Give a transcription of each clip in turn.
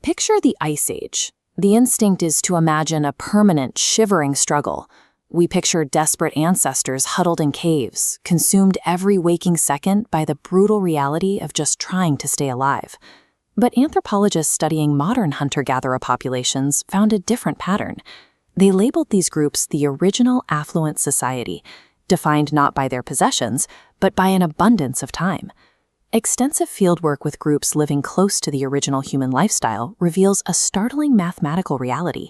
Picture the Ice Age. The instinct is to imagine a permanent, shivering struggle. We picture desperate ancestors huddled in caves, consumed every waking second by the brutal reality of just trying to stay alive. But anthropologists studying modern hunter-gatherer populations found a different pattern. They labeled these groups the original affluent society, defined not by their possessions, but by an abundance of time. Extensive fieldwork with groups living close to the original human lifestyle reveals a startling mathematical reality.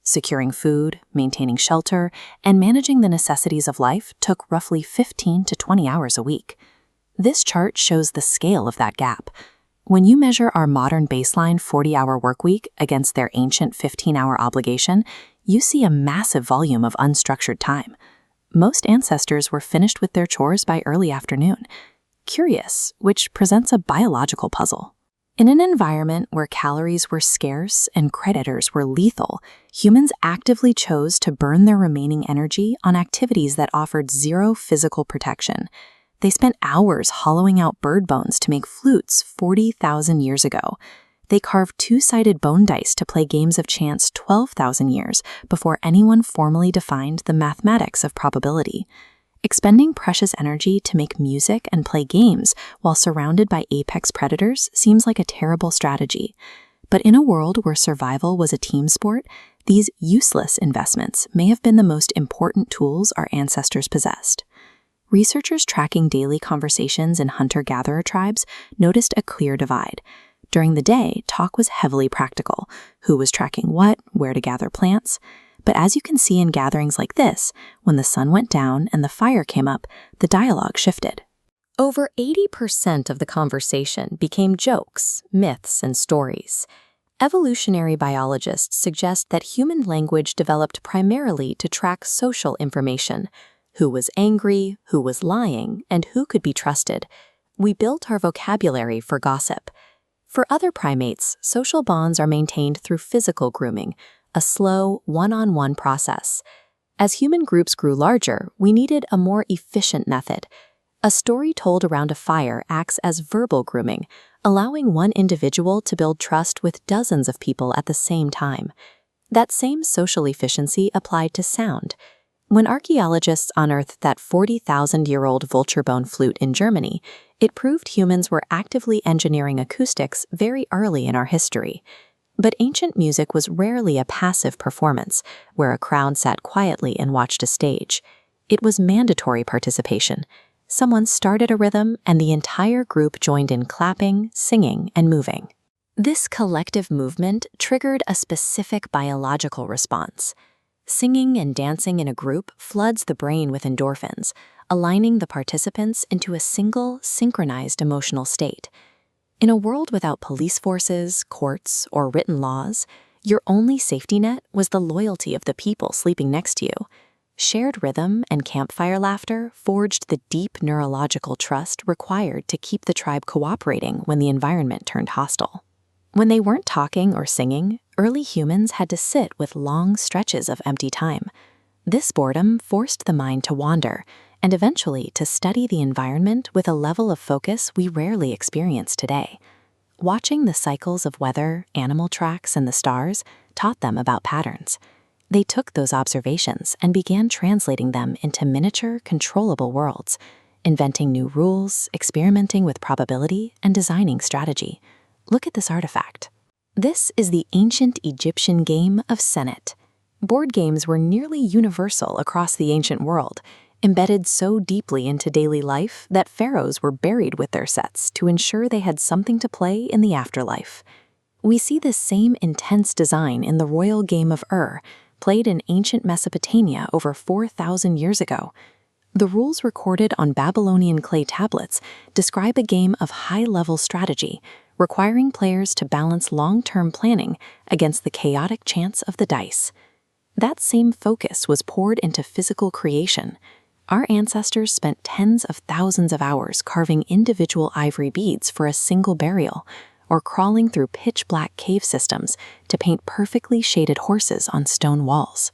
Securing food, maintaining shelter, and managing the necessities of life took roughly 15 to 20 hours a week. This chart shows the scale of that gap. When you measure our modern baseline 40-hour workweek against their ancient 15-hour obligation, you see a massive volume of unstructured time. Most ancestors were finished with their chores by early afternoon. Curious, which presents a biological puzzle. In an environment where calories were scarce and predators were lethal, humans actively chose to burn their remaining energy on activities that offered zero physical protection. They spent hours hollowing out bird bones to make flutes 40,000 years ago. They carved two-sided bone dice to play games of chance 12,000 years before anyone formally defined the mathematics of probability. Expending precious energy to make music and play games while surrounded by apex predators seems like a terrible strategy. But in a world where survival was a team sport, these useless investments may have been the most important tools our ancestors possessed. Researchers tracking daily conversations in hunter-gatherer tribes noticed a clear divide. During the day, talk was heavily practical: who was tracking what, where to gather plants. But as you can see in gatherings like this, when the sun went down and the fire came up, the dialogue shifted. Over 80% of the conversation became jokes, myths, and stories. Evolutionary biologists suggest that human language developed primarily to track social information: who was angry, who was lying, and who could be trusted. We built our vocabulary for gossip. For other primates, social bonds are maintained through physical grooming, a slow, one-on-one process. As human groups grew larger, we needed a more efficient method. A story told around a fire acts as verbal grooming, allowing one individual to build trust with dozens of people at the same time. That same social efficiency applied to sound. When archaeologists unearthed that 40,000-year-old vulture bone flute in Germany, it proved humans were actively engineering acoustics very early in our history. But ancient music was rarely a passive performance, where a crowd sat quietly and watched a stage. It was mandatory participation. Someone started a rhythm, and the entire group joined in clapping, singing, and moving. This collective movement triggered a specific biological response. Singing and dancing in a group floods the brain with endorphins, aligning the participants into a single, synchronized emotional state. In a world without police forces, courts, or written laws, your only safety net was the loyalty of the people sleeping next to you. Shared rhythm and campfire laughter forged the deep neurological trust required to keep the tribe cooperating when the environment turned hostile. When they weren't talking or singing, early humans had to sit with long stretches of empty time. This boredom forced the mind to wander, and eventually to study the environment with a level of focus we rarely experience today. Watching the cycles of weather, animal tracks, and the stars taught them about patterns. They took those observations and began translating them into miniature, controllable worlds, inventing new rules, experimenting with probability, and designing strategy. Look at this artifact. This is the ancient Egyptian game of Senet. Board games were nearly universal across the ancient world, embedded so deeply into daily life that pharaohs were buried with their sets to ensure they had something to play in the afterlife. We see this same intense design in the royal game of played in ancient Mesopotamia over 4,000 years ago. The rules recorded on Babylonian clay tablets describe a game of high-level strategy, requiring players to balance long-term planning against the chaotic chance of the dice. That same focus was poured into physical creation. Our ancestors spent tens of thousands of hours carving individual ivory beads for a single burial, or crawling through pitch-black cave systems to paint perfectly shaded horses on stone walls.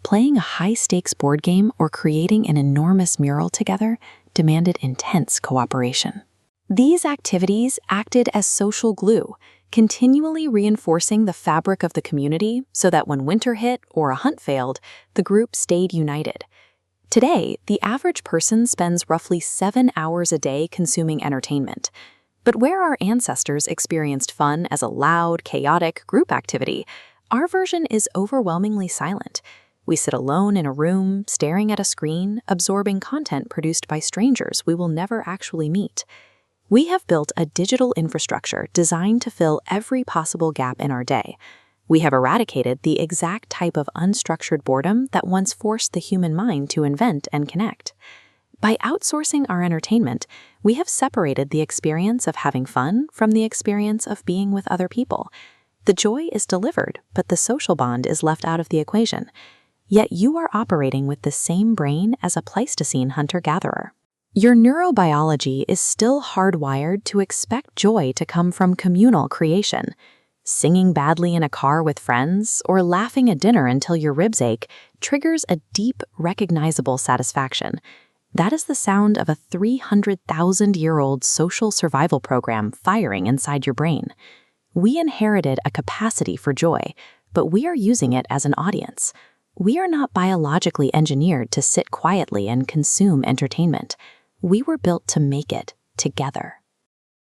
Playing a high-stakes board game or creating an enormous mural together demanded intense cooperation. These activities acted as social glue, continually reinforcing the fabric of the community so that when winter hit or a hunt failed, the group stayed united. Today, the average person spends roughly 7 hours a day consuming entertainment. But where our ancestors experienced fun as a loud, chaotic group activity, our version is overwhelmingly silent. We sit alone in a room, staring at a screen, absorbing content produced by strangers we will never actually meet. We have built a digital infrastructure designed to fill every possible gap in our day. We have eradicated the exact type of unstructured boredom that once forced the human mind to invent and connect. By outsourcing our entertainment, we have separated the experience of having fun from the experience of being with other people. The joy is delivered, but the social bond is left out of the equation. Yet you are operating with the same brain as a Pleistocene hunter-gatherer. Your neurobiology is still hardwired to expect joy to come from communal creation. Singing badly in a car with friends or laughing at dinner until your ribs ache triggers a deep, recognizable satisfaction. That is the sound of a 300,000-year-old social survival program firing inside your brain. We inherited a capacity for joy, but we are using it as an audience. We are not biologically engineered to sit quietly and consume entertainment. We were built to make it together.